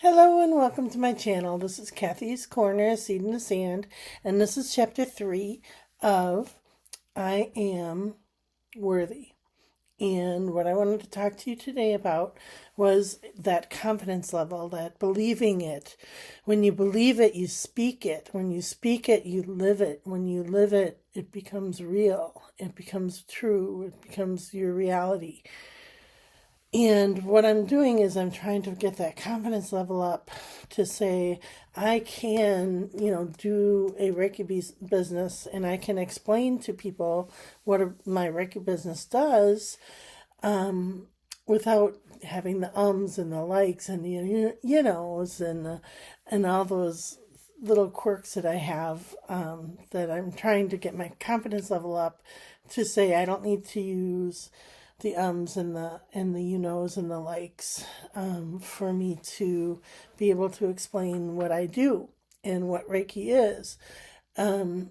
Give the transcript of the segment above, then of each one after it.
Hello and welcome to my channel. This is Kathy's Corner, A Seed in the Sand, and this is chapter 3 of I Am Worthy. And what I wanted to talk to you today about was that confidence level, that believing it. When you believe it, you speak it. When you speak it, you live it. When you live it, it becomes real. It becomes true. It becomes your reality. And what I'm doing is I'm trying to get that confidence level up to say, I can, do a Reiki business and I can explain to people what my Reiki business does without having the ums and the likes and the knows and all those little quirks that I have that I'm trying to get my confidence level up to say I don't need to use the ums and the you knows and the likes for me to be able to explain what I do and what Reiki is. And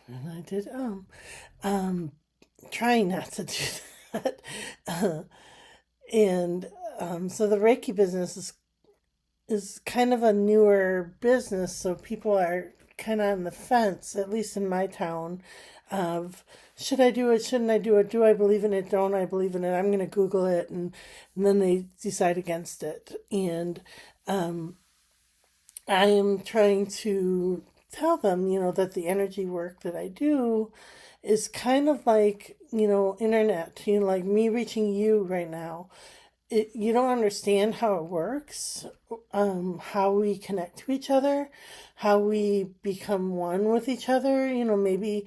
I did trying not to do that. And so the Reiki business is kind of a newer business, so people are kind of on the fence, at least in my town, of should I do it, shouldn't I do it, do I believe in it, don't I believe in it, I'm going to Google it, and then they decide against it. And I am trying to tell them, that the energy work that I do is kind of like, internet, like me reaching you right now. You don't understand how it works, how we connect to each other, how we become one with each other. Maybe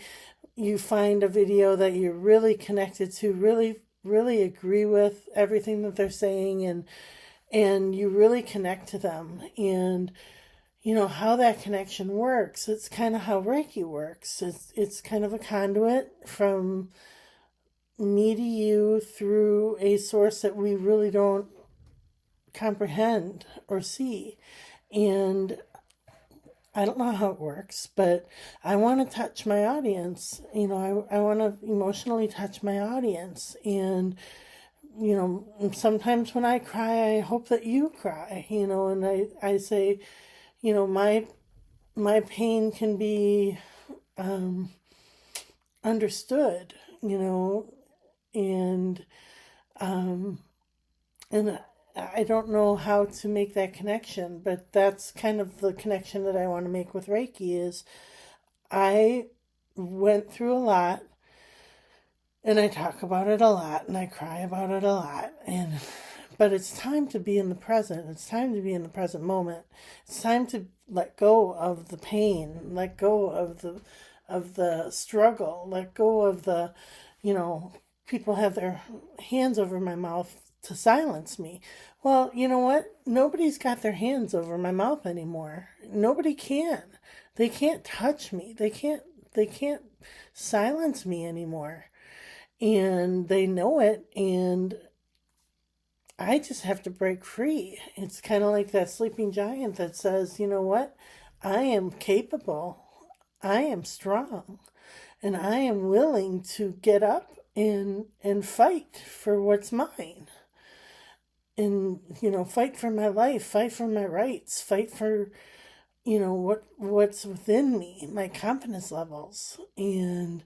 you find a video that you're really connected to, really, really agree with everything that they're saying, and you really connect to them. And how that connection works. It's kind of how Reiki works. It's kind of a conduit from me to you through a source that we really don't comprehend or see. And I don't know how it works, but I want to touch my audience. I want to emotionally touch my audience. And, sometimes when I cry, I hope that you cry, and I say, my pain can be understood, and and I don't know how to make that connection, but that's kind of the connection that I want to make with Reiki is I went through a lot and I talk about it a lot and I cry about it a lot, but it's time to be in the present. It's time to be in the present moment. It's time to let go of the pain, let go of the struggle, let go of the, people have their hands over my mouth to silence me. Well, you know what? Nobody's got their hands over my mouth anymore. Nobody can. They can't touch me. They can't silence me anymore. And they know it, and I just have to break free. It's kind of like that sleeping giant that says, you know what? I am capable. I am strong. And I am willing to get up and fight for what's mine. And, fight for my life, fight for my rights, fight for, what's within me, my confidence levels. And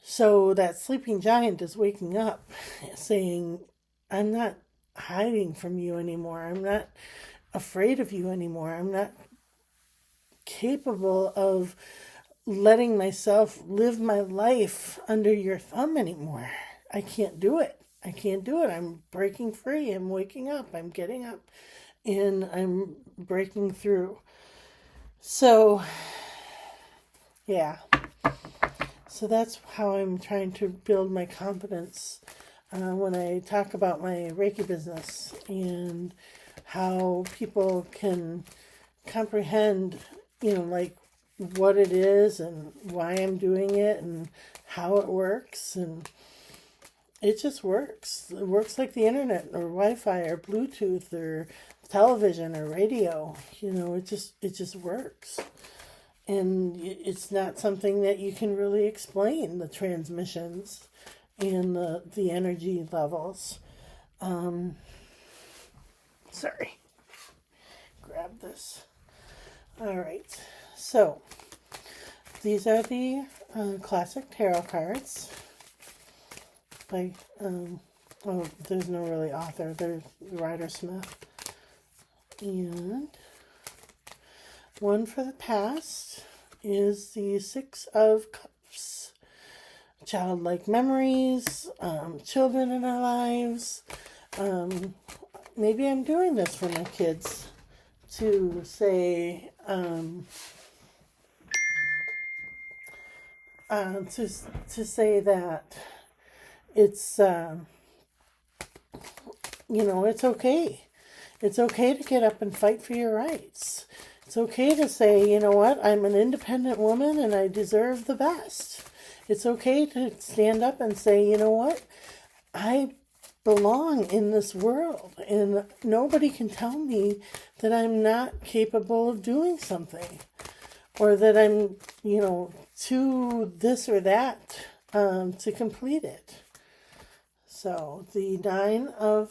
so that sleeping giant is waking up saying, I'm not hiding from you anymore. I'm not afraid of you anymore. I'm not capable of letting myself live my life under your thumb anymore. I can't do it. I can't do it. I'm breaking free. I'm waking up. I'm getting up and I'm breaking through. So, yeah. So that's how I'm trying to build my confidence when I talk about my Reiki business and how people can comprehend, like what it is and why I'm doing it and how it works. And it just works. It works like the internet or Wi-Fi or Bluetooth or television or radio. It just works. And it's not something that you can really explain, the transmissions and the energy levels. Sorry. this. All right, so these are the classic tarot cards by, there's no really author, there's Rider Smith. And one for the past is the Six of Cups. Childlike memories, children in our lives. Maybe I'm doing this for my kids to say, to say that it's, it's okay. It's okay to get up and fight for your rights. It's okay to say, you know what, I'm an independent woman and I deserve the best. It's okay to stand up and say, you know what, I belong in this world and nobody can tell me that I'm not capable of doing something or that I'm, too this or that to complete it. So the Nine of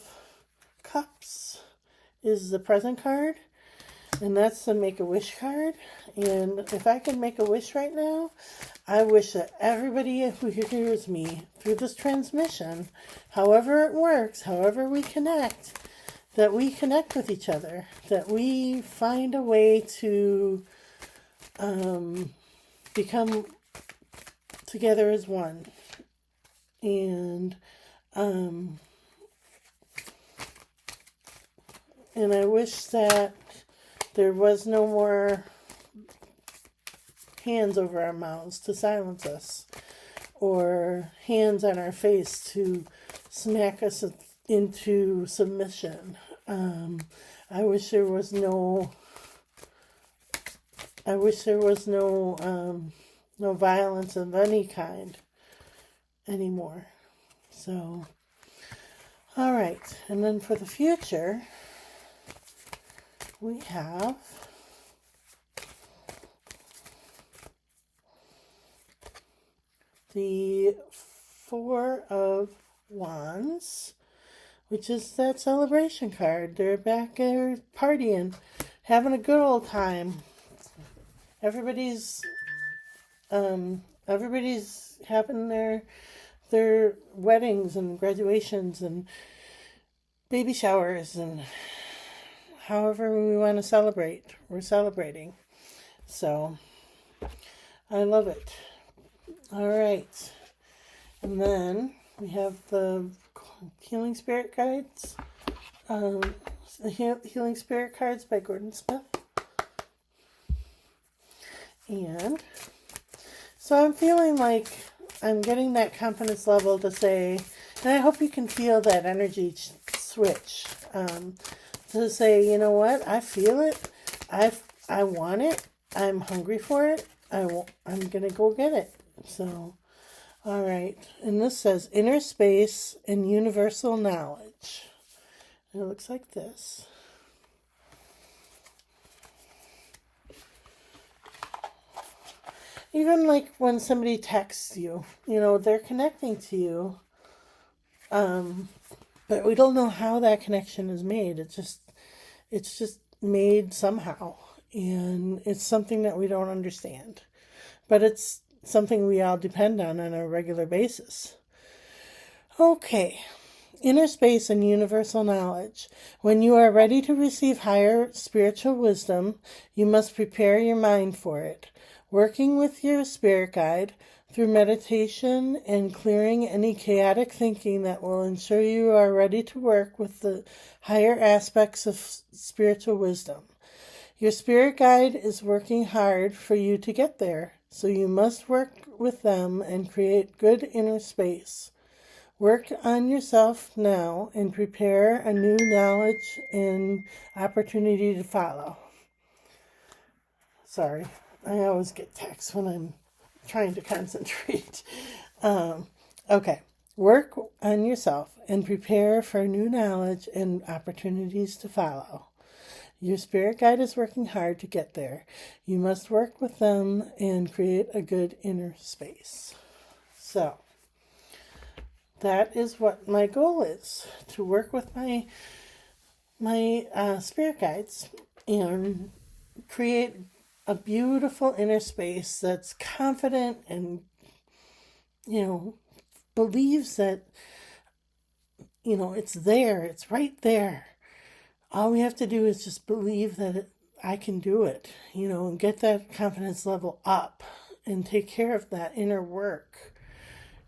Cups is the present card, and that's the Make-A-Wish card. And if I could make a wish right now, I wish that everybody who hears me through this transmission, however it works, however we connect, that we connect with each other, that we find a way to become together as one. And I wish that there was no more hands over our mouths to silence us, or hands on our face to smack us into submission. I wish there was no no violence of any kind anymore. So, all right, and then for the future, we have the Four of Wands, which is that celebration card. They're back there partying, having a good old time. Everybody's having their weddings and graduations and baby showers and however we want to celebrate, we're celebrating. So I love it. All right. And then we have the Healing Spirit Guides. The Healing Spirit Cards by Gordon Smith. And so I'm feeling like I'm getting that confidence level to say, and I hope you can feel that energy switch, to say, you know what, I feel it, I want it, I'm hungry for it, I'm gonna go get it. So, all right, and this says inner space and universal knowledge. And it looks like this. Even like when somebody texts you, they're connecting to you, but we don't know how that connection is made. It's just made somehow, and it's something that we don't understand, but it's something we all depend on a regular basis. Okay. Inner space and universal knowledge. When you are ready to receive higher spiritual wisdom, you must prepare your mind for it. Working with your spirit guide through meditation and clearing any chaotic thinking that will ensure you are ready to work with the higher aspects of spiritual wisdom. Your spirit guide is working hard for you to get there, so you must work with them and create good inner space. Work on yourself now and prepare a new knowledge and opportunity to follow. Sorry, I always get texts when I'm trying to concentrate. Okay, work on yourself and prepare for new knowledge and opportunities to follow. Your spirit guide is working hard to get there. You must work with them and create a good inner space. So, that is what my goal is, to work with my spirit guides and create a beautiful inner space that's confident and, believes that, it's there, it's right there. All we have to do is just believe that I can do it, and get that confidence level up and take care of that inner work.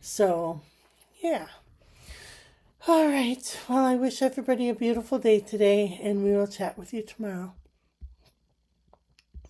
So, yeah. All right. Well, I wish everybody a beautiful day today, and we will chat with you tomorrow.